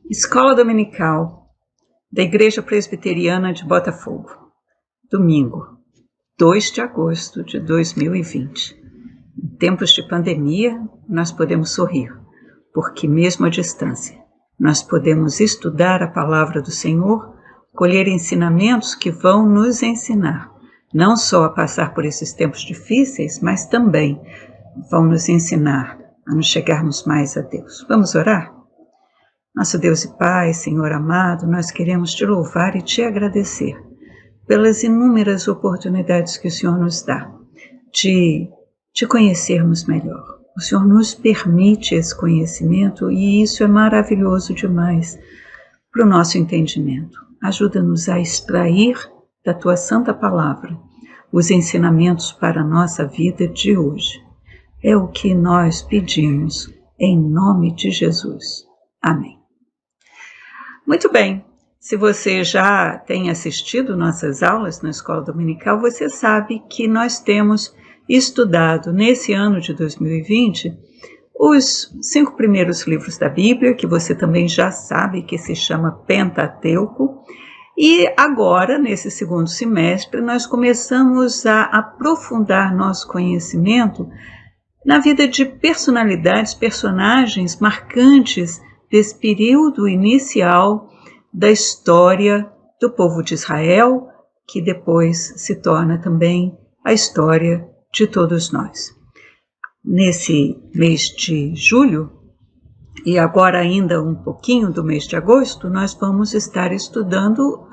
Escola Dominical da Igreja Presbiteriana de Botafogo, domingo, 2 de agosto de 2020. Em tempos de pandemia, nós podemos sorrir, porque mesmo à distância, nós podemos estudar a palavra do Senhor, colher ensinamentos que vão nos ensinar, não só a passar por esses tempos difíceis, mas também vão nos ensinar a nos chegarmos mais a Deus. Vamos orar? Nosso Deus e Pai, Senhor amado, nós queremos te louvar e te agradecer pelas inúmeras oportunidades que o Senhor nos dá de te conhecermos melhor. O Senhor nos permite esse conhecimento e isso é maravilhoso demais para o nosso entendimento. Ajuda-nos a extrair da Tua Santa Palavra os ensinamentos para a nossa vida de hoje. É o que nós pedimos em nome de Jesus. Amém. Muito bem, se você já tem assistido nossas aulas na Escola Dominical, você sabe que nós temos estudado nesse ano de 2020 os 5 primeiros livros da Bíblia, que você também já sabe que se chama Pentateuco, e agora, nesse segundo semestre, nós começamos a aprofundar nosso conhecimento na vida de personagens marcantes desse período inicial da história do povo de Israel, que depois se torna também a história de todos nós. Nesse mês de julho, e agora ainda um pouquinho do mês de agosto, nós vamos estar estudando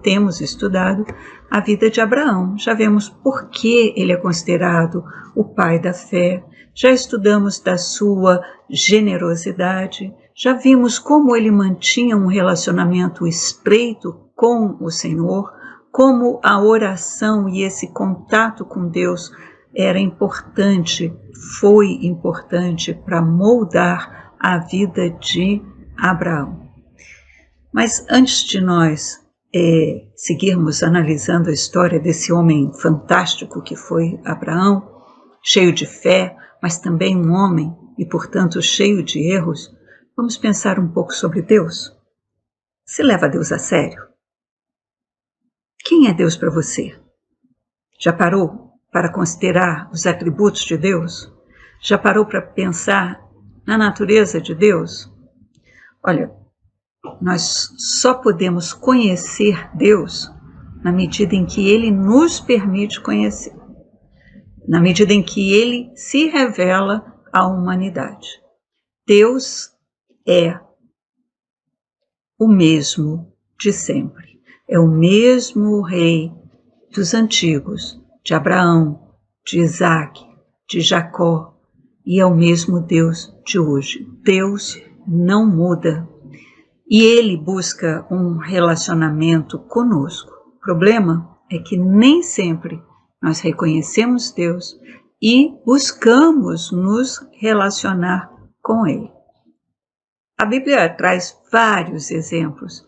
temos estudado a vida de Abraão. Já vemos por que ele é considerado o pai da fé, já estudamos da sua generosidade, já vimos como ele mantinha um relacionamento estreito com o Senhor, como a oração e esse contato com Deus foi importante para moldar a vida de Abraão. Mas antes de nós seguirmos analisando a história desse homem fantástico que foi Abraão, cheio de fé, mas também um homem e, portanto, cheio de erros, vamos pensar um pouco sobre Deus. Você leva Deus a sério? Quem é Deus para você? Já parou para considerar os atributos de Deus? Já parou para pensar na natureza de Deus? Olha, nós só podemos conhecer Deus na medida em que Ele nos permite conhecer, na medida em que Ele se revela à humanidade. Deus é o mesmo de sempre, é o mesmo Rei dos antigos, de Abraão, de Isaac, de Jacó, e é o mesmo Deus de hoje. Deus não muda e Ele busca um relacionamento conosco. O problema é que nem sempre nós reconhecemos Deus e buscamos nos relacionar com Ele. A Bíblia traz vários exemplos,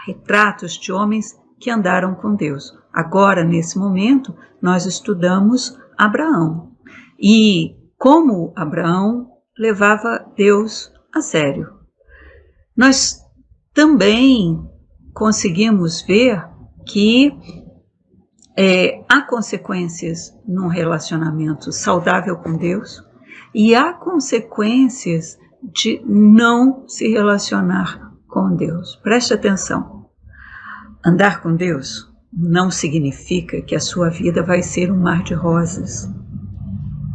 retratos de homens que andaram com Deus. Agora, nesse momento, nós estudamos Abraão e como Abraão levava Deus a sério. Nós também conseguimos ver que há consequências num relacionamento saudável com Deus e há consequências de não se relacionar com Deus. Preste atenção. Andar com Deus não significa que a sua vida vai ser um mar de rosas.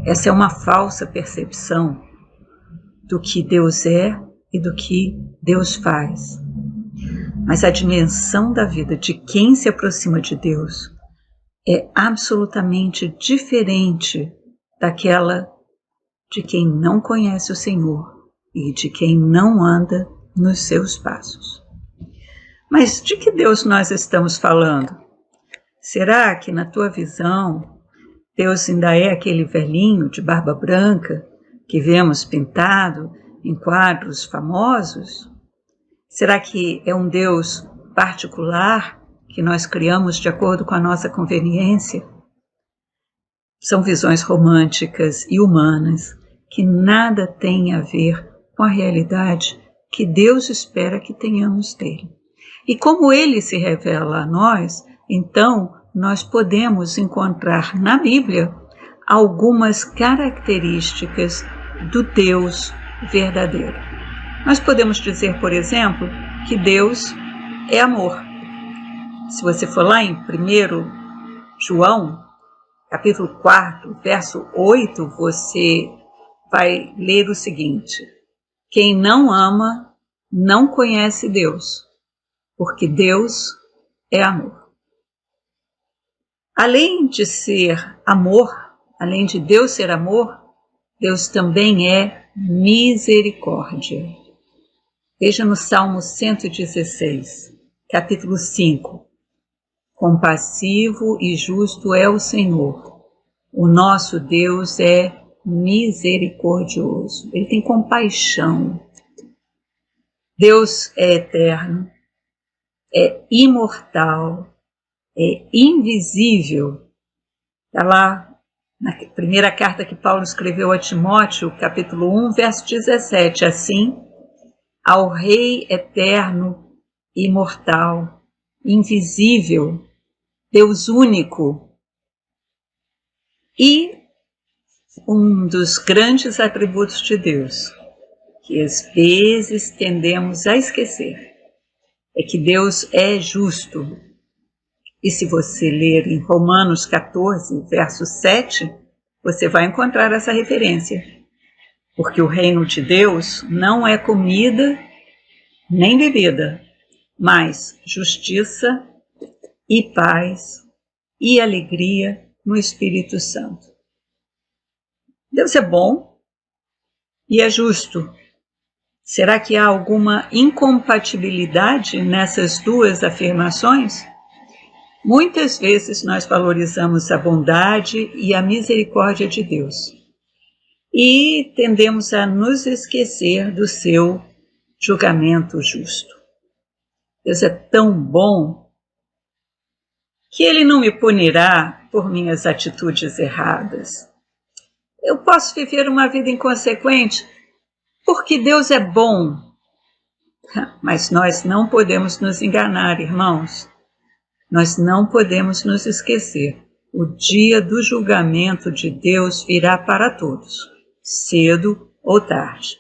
Essa é uma falsa percepção do que Deus é e do que Deus faz. Mas a dimensão da vida de quem se aproxima de Deus é absolutamente diferente daquela de quem não conhece o Senhor e de quem não anda nos seus passos. Mas de que Deus nós estamos falando? Será que na tua visão Deus ainda é aquele velhinho de barba branca que vemos pintado em quadros famosos? Será que é um Deus particular que nós criamos de acordo com a nossa conveniência? São visões românticas e humanas que nada têm a ver com a realidade que Deus espera que tenhamos dele. E como ele se revela a nós, então nós podemos encontrar na Bíblia algumas características do Deus verdadeiro. Nós podemos dizer, por exemplo, que Deus é amor. Se você for lá em 1 João, capítulo 4, verso 8, você vai ler o seguinte: quem não ama não conhece Deus, porque Deus é amor. Além de ser amor, além de Deus ser amor, Deus também é misericórdia. Veja no Salmo 116, capítulo 5. Compassivo e justo é o Senhor. O nosso Deus é misericordioso. Ele tem compaixão. Deus é eterno, é imortal, é invisível. Está lá na primeira carta que Paulo escreveu a Timóteo, capítulo 1, verso 17. Assim, ao Rei eterno, imortal, invisível, Deus único. E um dos grandes atributos de Deus, que às vezes tendemos a esquecer, é que Deus é justo. E se você ler em Romanos 14, verso 7, você vai encontrar essa referência. Porque o reino de Deus não é comida nem bebida, mas justiça e paz e alegria no Espírito Santo. Deus é bom e é justo. Será que há alguma incompatibilidade nessas duas afirmações? Muitas vezes nós valorizamos a bondade e a misericórdia de Deus e tendemos a nos esquecer do seu julgamento justo. Deus é tão bom que Ele não me punirá por minhas atitudes erradas. Eu posso viver uma vida inconsequente porque Deus é bom. Mas nós não podemos nos enganar, irmãos. Nós não podemos nos esquecer. O dia do julgamento de Deus virá para todos, cedo ou tarde.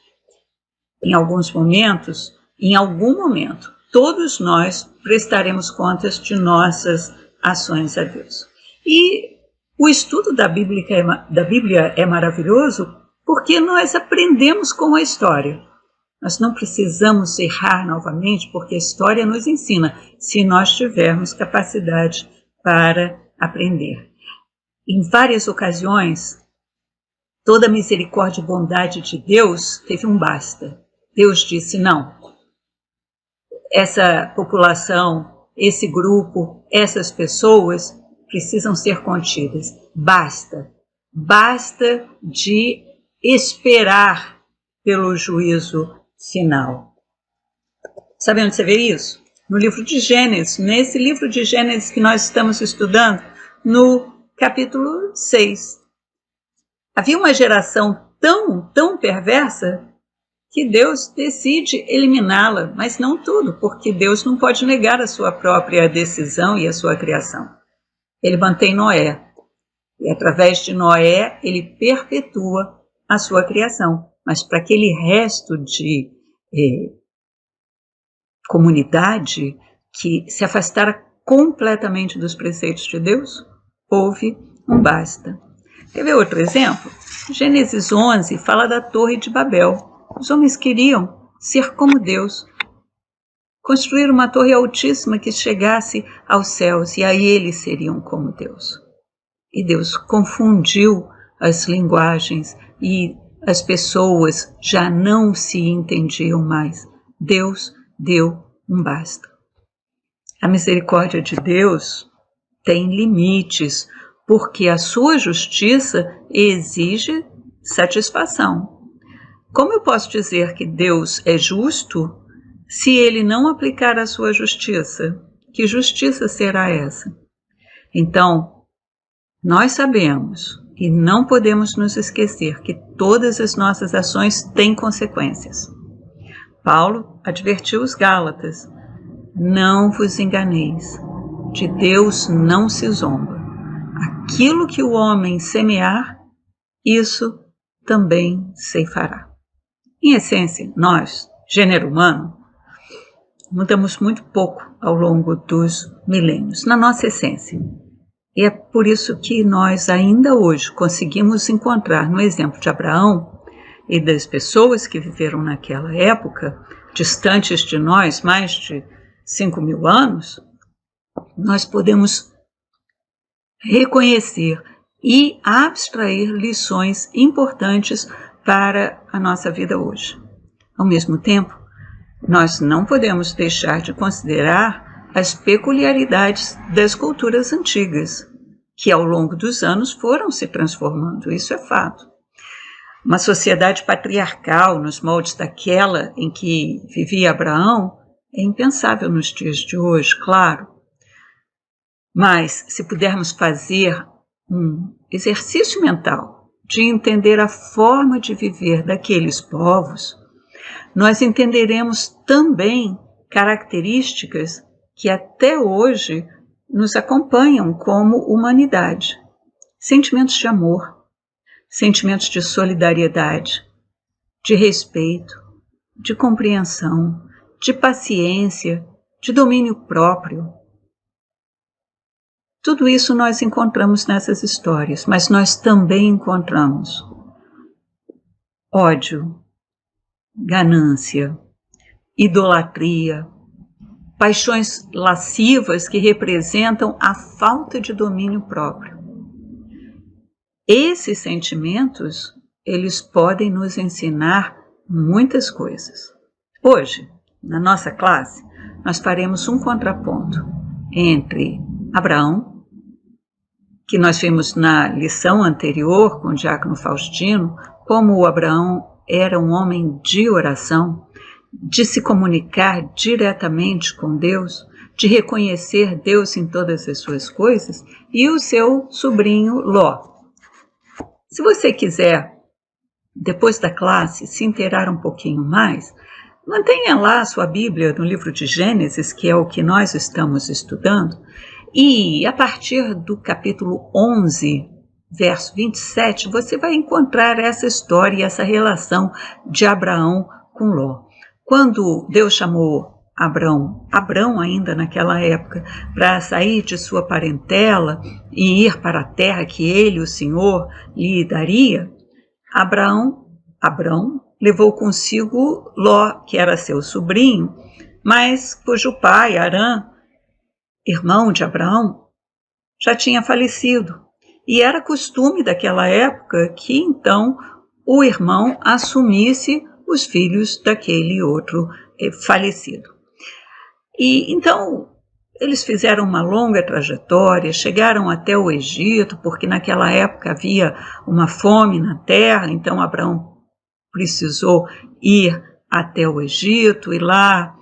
Em alguns momentos, em algum momento, todos nós prestaremos contas de nossas ações a Deus. E o estudo da Bíblia é maravilhoso porque nós aprendemos com a história. Nós não precisamos errar novamente, porque a história nos ensina, se nós tivermos capacidade para aprender. Em várias ocasiões, toda a misericórdia e bondade de Deus teve um basta. Deus disse, não, essa população, esse grupo, essas pessoas precisam ser contidas. Basta de esperar pelo juízo final. Sabe onde você vê isso? No livro de Gênesis, nesse livro de Gênesis que nós estamos estudando, no capítulo 6. Havia uma geração tão perversa que Deus decide eliminá-la, mas não tudo, porque Deus não pode negar a sua própria decisão e a sua criação. Ele mantém Noé, e através de Noé ele perpetua a sua criação. Mas para aquele resto de comunidade que se afastara completamente dos preceitos de Deus, houve um basta. Quer ver outro exemplo? Gênesis 11 fala da Torre de Babel. Os homens queriam ser como Deus, construir uma torre altíssima que chegasse aos céus, e aí eles seriam como Deus. E Deus confundiu as linguagens e as pessoas já não se entendiam mais. Deus deu um basta. A misericórdia de Deus tem limites, porque a sua justiça exige satisfação. Como eu posso dizer que Deus é justo se ele não aplicar a sua justiça? Que justiça será essa? Então, nós sabemos e não podemos nos esquecer que todas as nossas ações têm consequências. Paulo advertiu os Gálatas: não vos enganeis, de Deus não se zomba. Aquilo que o homem semear, isso também ceifará. Em essência, nós, gênero humano, mudamos muito pouco ao longo dos milênios, na nossa essência. E é por isso que nós ainda hoje conseguimos encontrar no exemplo de Abraão e das pessoas que viveram naquela época, distantes de nós, mais de 5.000 anos, nós podemos reconhecer e abstrair lições importantes para a nossa vida hoje. Ao mesmo tempo, nós não podemos deixar de considerar as peculiaridades das culturas antigas, que ao longo dos anos foram se transformando, isso é fato. Uma sociedade patriarcal nos moldes daquela em que vivia Abraão é impensável nos dias de hoje, claro. Mas se pudermos fazer um exercício mental de entender a forma de viver daqueles povos, nós entenderemos também características que até hoje nos acompanham como humanidade. Sentimentos de amor, sentimentos de solidariedade, de respeito, de compreensão, de paciência, de domínio próprio. Tudo isso nós encontramos nessas histórias, mas nós também encontramos ódio, ganância, idolatria, paixões lascivas que representam a falta de domínio próprio. Esses sentimentos, eles podem nos ensinar muitas coisas. Hoje, na nossa classe, nós faremos um contraponto entre Abraão, que nós vimos na lição anterior com o diácono Faustino, como o Abraão era um homem de oração, de se comunicar diretamente com Deus, de reconhecer Deus em todas as suas coisas, e o seu sobrinho Ló. Se você quiser, depois da classe, se inteirar um pouquinho mais, mantenha lá a sua Bíblia no livro de Gênesis, que é o que nós estamos estudando, e a partir do capítulo 11, verso 27, você vai encontrar essa história e essa relação de Abraão com Ló. Quando Deus chamou Abrão ainda naquela época, para sair de sua parentela e ir para a terra que ele, o Senhor, lhe daria, Abrão levou consigo Ló, que era seu sobrinho, mas cujo pai, Arã, irmão de Abraão, já tinha falecido. E era costume daquela época que então o irmão assumisse os filhos daquele outro falecido. E então eles fizeram uma longa trajetória, chegaram até o Egito, porque naquela época havia uma fome na terra, então Abraão precisou ir até o Egito e lá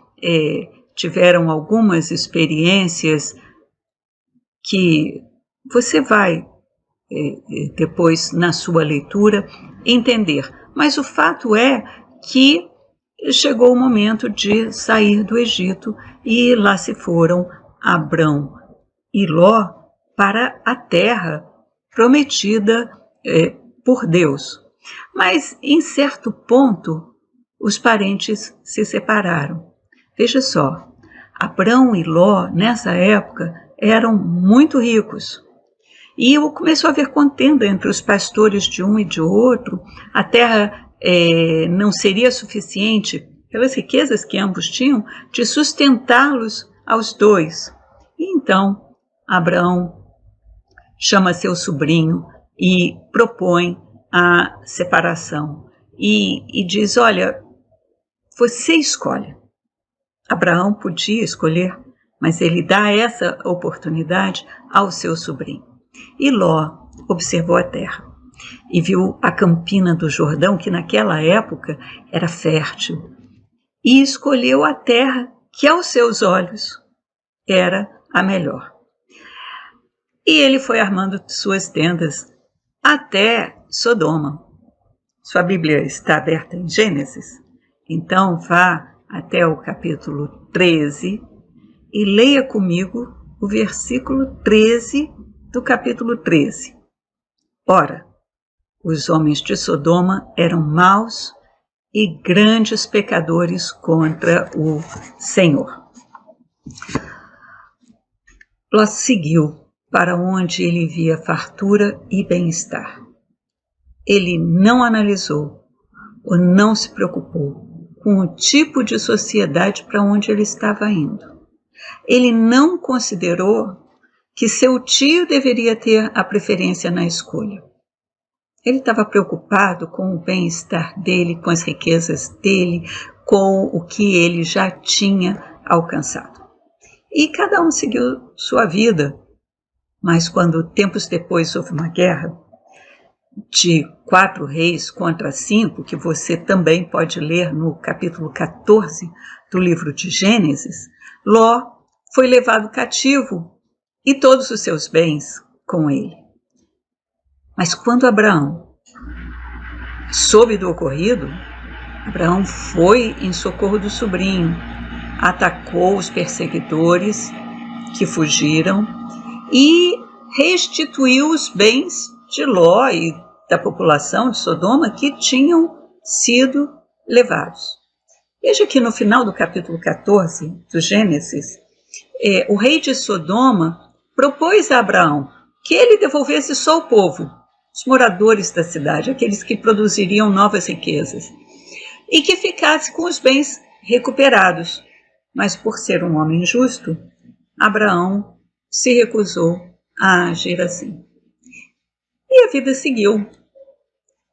tiveram algumas experiências que você vai depois na sua leitura entender. Mas o fato é que chegou o momento de sair do Egito e lá se foram Abrão e Ló para a terra prometida por Deus. Mas em certo ponto os parentes se separaram. Veja só, Abrão e Ló nessa época eram muito ricos. E começou a haver contenda entre os pastores de um e de outro. A terra não seria suficiente, pelas riquezas que ambos tinham, de sustentá-los aos dois. E então, Abraão chama seu sobrinho e propõe a separação. E diz, olha, você escolhe. Abraão podia escolher, mas ele dá essa oportunidade ao seu sobrinho. E Ló observou a terra e viu a campina do Jordão, que naquela época era fértil, e escolheu a terra que aos seus olhos era a melhor. E ele foi armando suas tendas até Sodoma. Sua Bíblia está aberta em Gênesis. Então vá até o capítulo 13 e leia comigo o versículo 13 do capítulo 13. Ora, os homens de Sodoma eram maus e grandes pecadores contra o Senhor. Ló seguiu para onde ele via fartura e bem-estar. Ele não analisou ou não se preocupou com o tipo de sociedade para onde ele estava indo. Ele não considerou que seu tio deveria ter a preferência na escolha. Ele estava preocupado com o bem-estar dele, com as riquezas dele, com o que ele já tinha alcançado. E cada um seguiu sua vida. Mas quando tempos depois houve uma guerra de 4 reis contra 5, que você também pode ler no capítulo 14 do livro de Gênesis, Ló foi levado cativo e todos os seus bens com ele. Mas quando Abraão soube do ocorrido, Abraão foi em socorro do sobrinho, atacou os perseguidores que fugiram e restituiu os bens de Ló e da população de Sodoma que tinham sido levados. Veja que no final do capítulo 14 do Gênesis, o rei de Sodoma propôs a Abraão que ele devolvesse só o povo, os moradores da cidade, aqueles que produziriam novas riquezas, e que ficasse com os bens recuperados. Mas por ser um homem justo, Abraão se recusou a agir assim. E a vida seguiu.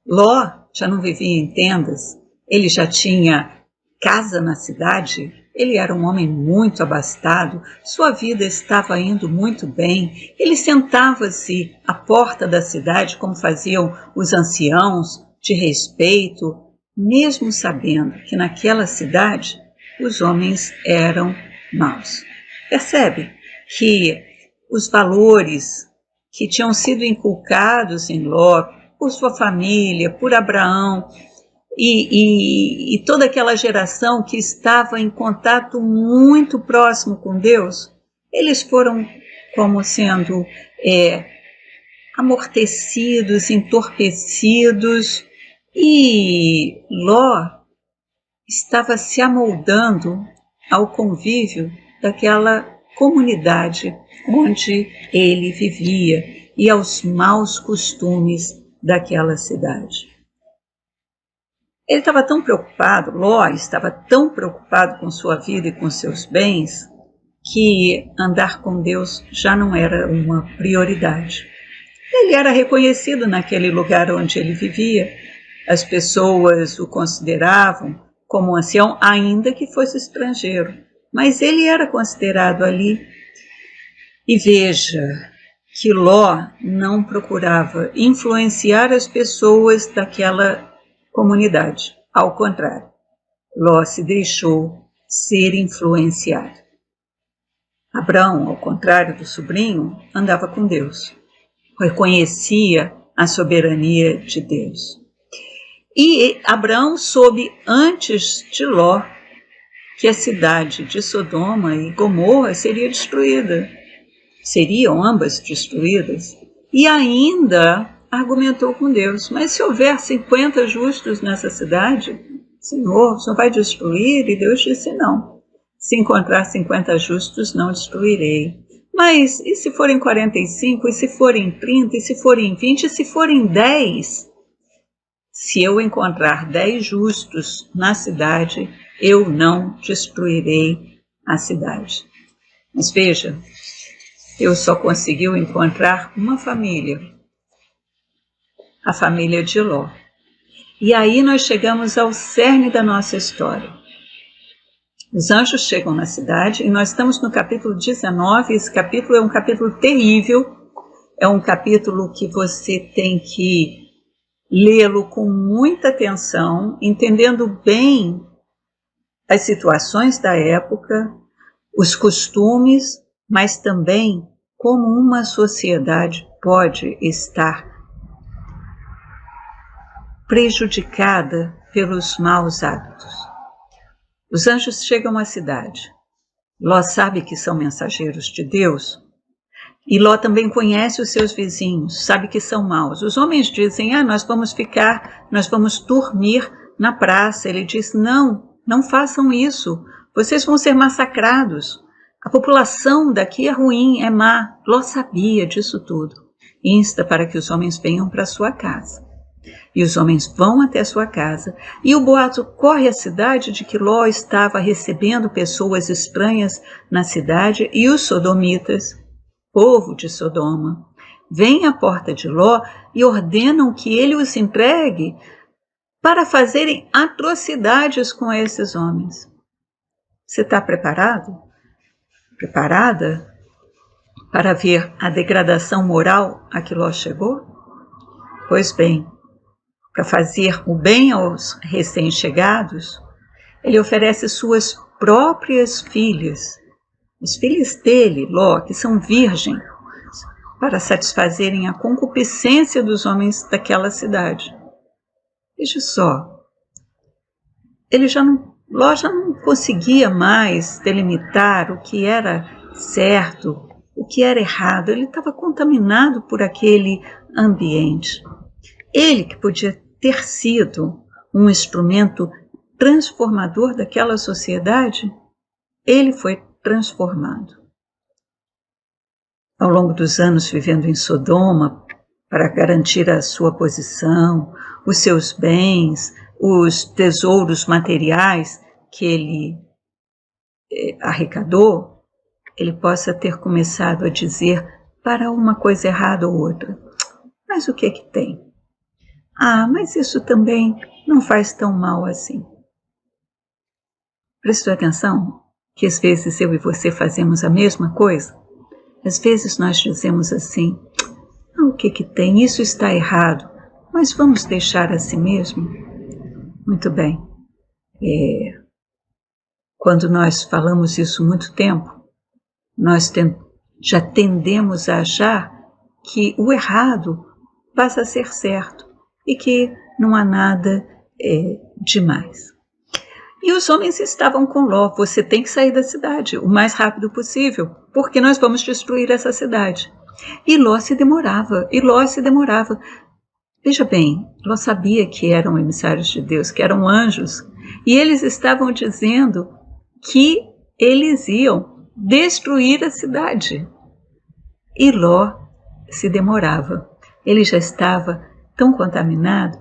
Ló já não vivia em tendas, ele já tinha casa na cidade, ele era um homem muito abastado, sua vida estava indo muito bem, ele sentava-se à porta da cidade como faziam os anciãos, de respeito, mesmo sabendo que naquela cidade os homens eram maus. Percebe que os valores que tinham sido inculcados em Ló, por sua família, por Abraão, e toda aquela geração que estava em contato muito próximo com Deus, eles foram como sendo amortecidos, entorpecidos, e Ló estava se amoldando ao convívio daquela comunidade onde ele vivia e aos maus costumes daquela cidade. Ele estava tão preocupado, Ló estava tão preocupado com sua vida e com seus bens, que andar com Deus já não era uma prioridade. Ele era reconhecido naquele lugar onde ele vivia, as pessoas o consideravam como um ancião, ainda que fosse estrangeiro, mas ele era considerado ali. E veja que Ló não procurava influenciar as pessoas daquela comunidade. Ao contrário, Ló se deixou ser influenciado. Abraão, ao contrário do sobrinho, andava com Deus, reconhecia a soberania de Deus. E Abraão soube antes de Ló que a cidade de Sodoma e Gomorra seria destruída. Seriam ambas destruídas. E ainda argumentou com Deus, mas se houver 50 justos nessa cidade, Senhor, o Senhor vai destruir? E Deus disse não. Se encontrar 50 justos, não destruirei. Mas e se forem 45, e se forem 30, e se forem 20, e se forem 10? Se eu encontrar 10 justos na cidade, eu não destruirei a cidade. Mas veja, Deus só conseguiu encontrar uma família, a família de Ló. E aí nós chegamos ao cerne da nossa história. Os anjos chegam na cidade e nós estamos no capítulo 19. Esse capítulo é um capítulo terrível, é um capítulo que você tem que lê-lo com muita atenção, entendendo bem as situações da época, os costumes, mas também como uma sociedade pode estar prejudicada pelos maus hábitos. Os anjos chegam à cidade. Ló sabe que são mensageiros de Deus. E Ló também conhece os seus vizinhos, sabe que são maus. Os homens dizem, nós vamos dormir na praça. Ele diz, não façam isso, vocês vão ser massacrados. A população daqui é ruim, é má. Ló sabia disso tudo. Insta para que os homens venham para sua casa. E os homens vão até sua casa, e o boato corre à cidade de que Ló estava recebendo pessoas estranhas na cidade, e os sodomitas, povo de Sodoma, vêm à porta de Ló e ordenam que ele os entregue para fazerem atrocidades com esses homens. Você está preparado? Preparada para ver a degradação moral a que Ló chegou? Pois bem, para fazer o bem aos recém-chegados, ele oferece suas próprias filhas, as filhas dele, Ló, que são virgens, para satisfazerem a concupiscência dos homens daquela cidade. Veja só, Ló já não conseguia mais delimitar o que era certo, o que era errado. Ele estava contaminado por aquele ambiente. Ele que podia ter sido um instrumento transformador daquela sociedade, ele foi transformado. Ao longo dos anos vivendo em Sodoma, para garantir a sua posição, os seus bens, os tesouros materiais que ele arrecadou, ele possa ter começado a dizer para uma coisa errada ou outra, mas o que é que tem? Mas isso também não faz tão mal assim. Prestou atenção que às vezes eu e você fazemos a mesma coisa? Às vezes nós dizemos assim, o que que tem? Isso está errado, mas vamos deixar assim mesmo? Muito bem. Quando nós falamos isso muito tempo, nós já tendemos a achar que o errado passa a ser certo e que não há nada demais. E os homens estavam com Ló, você tem que sair da cidade o mais rápido possível, porque nós vamos destruir essa cidade. E Ló se demorava. Veja bem, Ló sabia que eram emissários de Deus, que eram anjos, e eles estavam dizendo que eles iam destruir a cidade. E Ló se demorava. Ele já estava tão contaminado,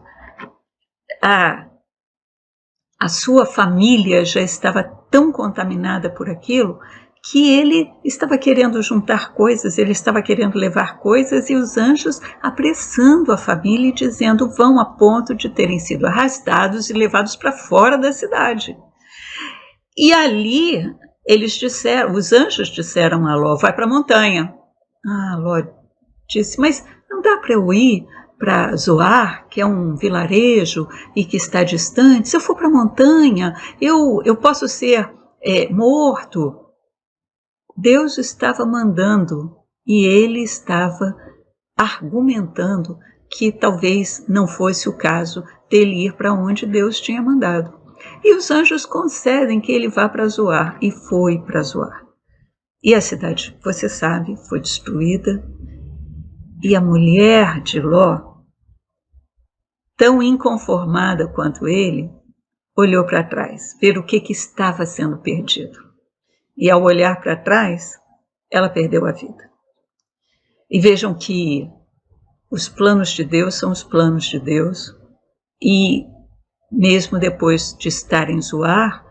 a sua família já estava tão contaminada por aquilo, que ele estava querendo juntar coisas, ele estava querendo levar coisas, e os anjos apressando a família e dizendo, vão a ponto de terem sido arrastados e levados para fora da cidade. E ali os anjos disseram a Ló, vai para a montanha. Ló disse, mas não dá para eu ir para Zoar, que é um vilarejo e que está distante? Se eu for para a montanha, eu posso ser morto. Deus estava mandando e ele estava argumentando que talvez não fosse o caso dele ir para onde Deus tinha mandado. E os anjos concedem que ele vá para Zoar, e foi para Zoar. E a cidade, você sabe, foi destruída. E a mulher de Ló, tão inconformada quanto ele, olhou para trás, ver o que estava sendo perdido. E ao olhar para trás, ela perdeu a vida. E vejam que os planos de Deus são os planos de Deus, e mesmo depois de estar em Zoar,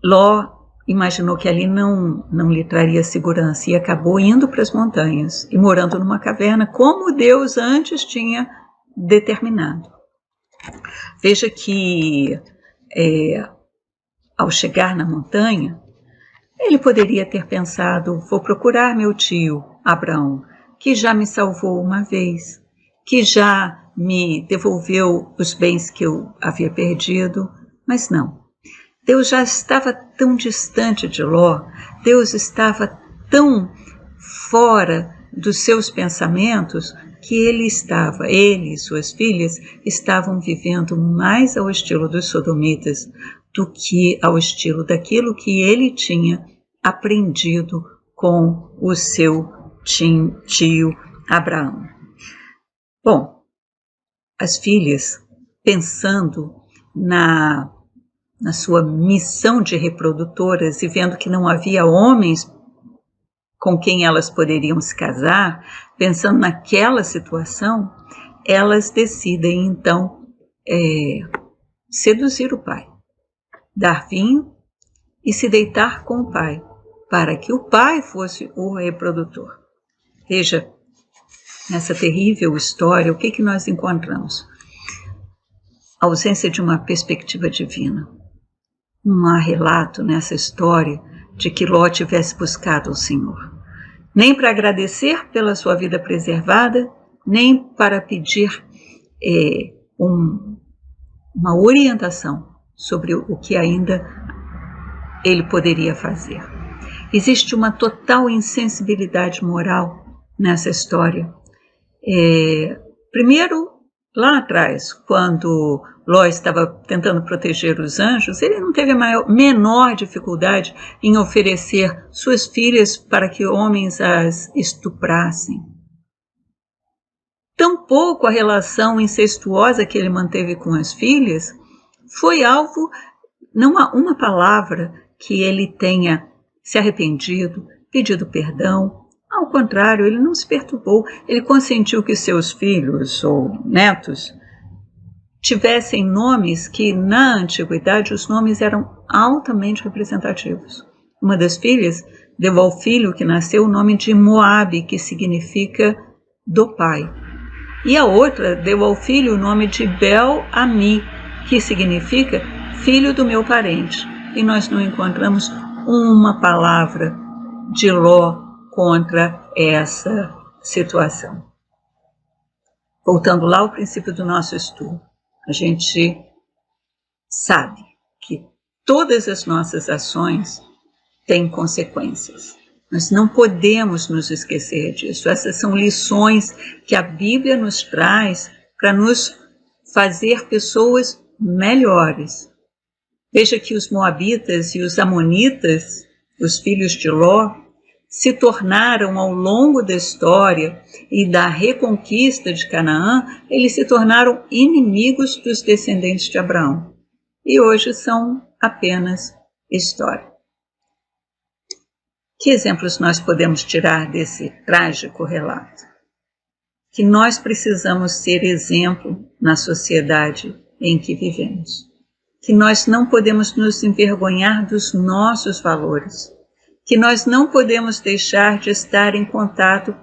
Ló imaginou que ali não lhe traria segurança e acabou indo para as montanhas e morando numa caverna, como Deus antes tinha determinado. Veja que ao chegar na montanha, ele poderia ter pensado, vou procurar meu tio Abraão, que já me salvou uma vez, que já me devolveu os bens que eu havia perdido, mas não. Deus já estava tão distante de Ló, Deus estava tão fora dos seus pensamentos, que ele e suas filhas estavam vivendo mais ao estilo dos sodomitas do que ao estilo daquilo que ele tinha aprendido com o seu tio Abraão. Bom, as filhas, pensando na sua missão de reprodutoras e vendo que não havia homens com quem elas poderiam se casar, pensando naquela situação, elas decidem então seduzir o pai, dar vinho e se deitar com o pai, para que o pai fosse o reprodutor. Veja, nessa terrível história, o que nós encontramos? A ausência de uma perspectiva divina. Não há relato nessa história de que Ló tivesse buscado o Senhor, nem para agradecer pela sua vida preservada, nem para pedir uma orientação sobre o que ainda ele poderia fazer. Existe uma total insensibilidade moral nessa história. Primeiro, lá atrás, quando Ló estava tentando proteger os anjos, ele não teve a menor dificuldade em oferecer suas filhas para que homens as estuprassem. Tampouco a relação incestuosa que ele manteve com as filhas foi alvo, não há uma palavra que ele tenha se arrependido, pedido perdão. Ao contrário, ele não se perturbou, ele consentiu que seus filhos ou netos tivessem nomes que, na antiguidade, os nomes eram altamente representativos. Uma das filhas deu ao filho que nasceu o nome de Moabe, que significa do pai. E a outra deu ao filho o nome de Bel-Ami, que significa filho do meu parente. E nós não encontramos uma palavra de Ló contra essa situação. Voltando lá ao princípio do nosso estudo, a gente sabe que todas as nossas ações têm consequências. Nós não podemos nos esquecer disso. Essas são lições que a Bíblia nos traz para nos fazer pessoas melhores. Veja que os moabitas e os amonitas, os filhos de Ló, se tornaram ao longo da história e da reconquista de Canaã, eles se tornaram inimigos dos descendentes de Abraão. E hoje são apenas história. Que exemplos nós podemos tirar desse trágico relato? Que nós precisamos ser exemplo na sociedade em que vivemos. Que nós não podemos nos envergonhar dos nossos valores. Que nós não podemos deixar de estar em contato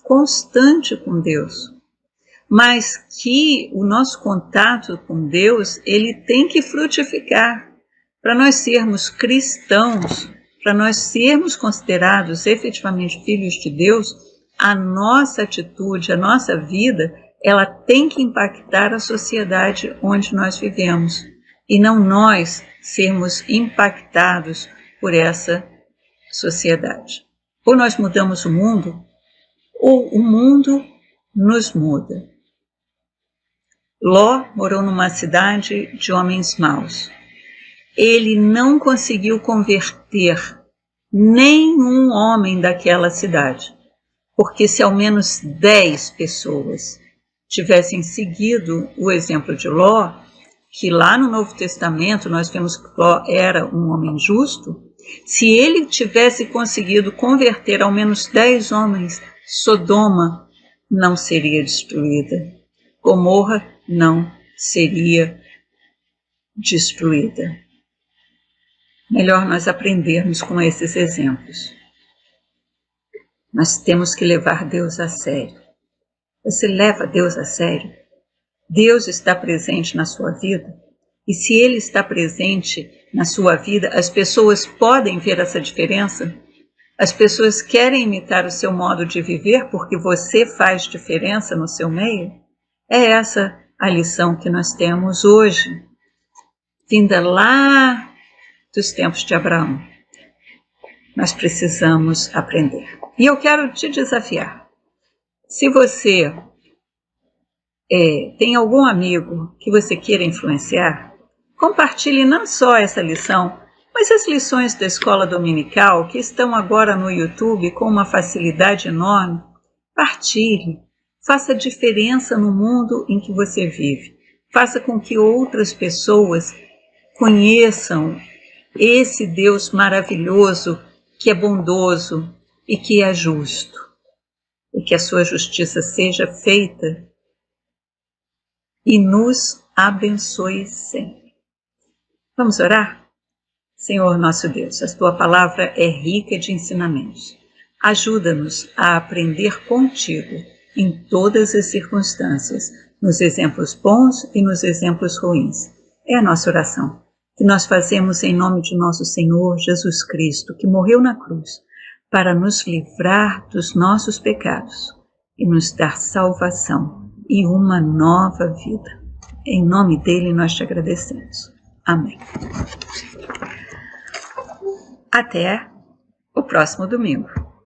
constante com Deus, mas que o nosso contato com Deus, ele tem que frutificar. Para nós sermos cristãos, para nós sermos considerados efetivamente filhos de Deus, a nossa atitude, a nossa vida, ela tem que impactar a sociedade onde nós vivemos, e não nós sermos impactados por essa sociedade. Ou nós mudamos o mundo, ou o mundo nos muda. Ló morou numa cidade de homens maus. Ele não conseguiu converter nenhum homem daquela cidade, porque se ao menos 10 pessoas tivessem seguido o exemplo de Ló, que lá no Novo Testamento nós vemos que Ló era um homem justo, se ele tivesse conseguido converter ao menos 10 homens, Sodoma não seria destruída. Gomorra não seria destruída. Melhor nós aprendermos com esses exemplos. Nós temos que levar Deus a sério. Você leva Deus a sério? Deus está presente na sua vida? E se Ele está presente na sua vida, as pessoas podem ver essa diferença? As pessoas querem imitar o seu modo de viver porque você faz diferença no seu meio? É essa a lição que nós temos hoje, vinda lá dos tempos de Abraão. Nós precisamos aprender. E eu quero te desafiar. Se você tem algum amigo que você queira influenciar, compartilhe não só essa lição, mas as lições da escola dominical que estão agora no YouTube com uma facilidade enorme. Partilhe, faça diferença no mundo em que você vive. Faça com que outras pessoas conheçam esse Deus maravilhoso que é bondoso e que é justo. E que a sua justiça seja feita e nos abençoe sempre. Vamos orar? Senhor nosso Deus, a tua palavra é rica de ensinamentos. Ajuda-nos a aprender contigo em todas as circunstâncias, nos exemplos bons e nos exemplos ruins. É a nossa oração, que nós fazemos em nome de nosso Senhor Jesus Cristo, que morreu na cruz, para nos livrar dos nossos pecados e nos dar salvação e uma nova vida. Em nome dele nós te agradecemos. Amém. Até o próximo domingo.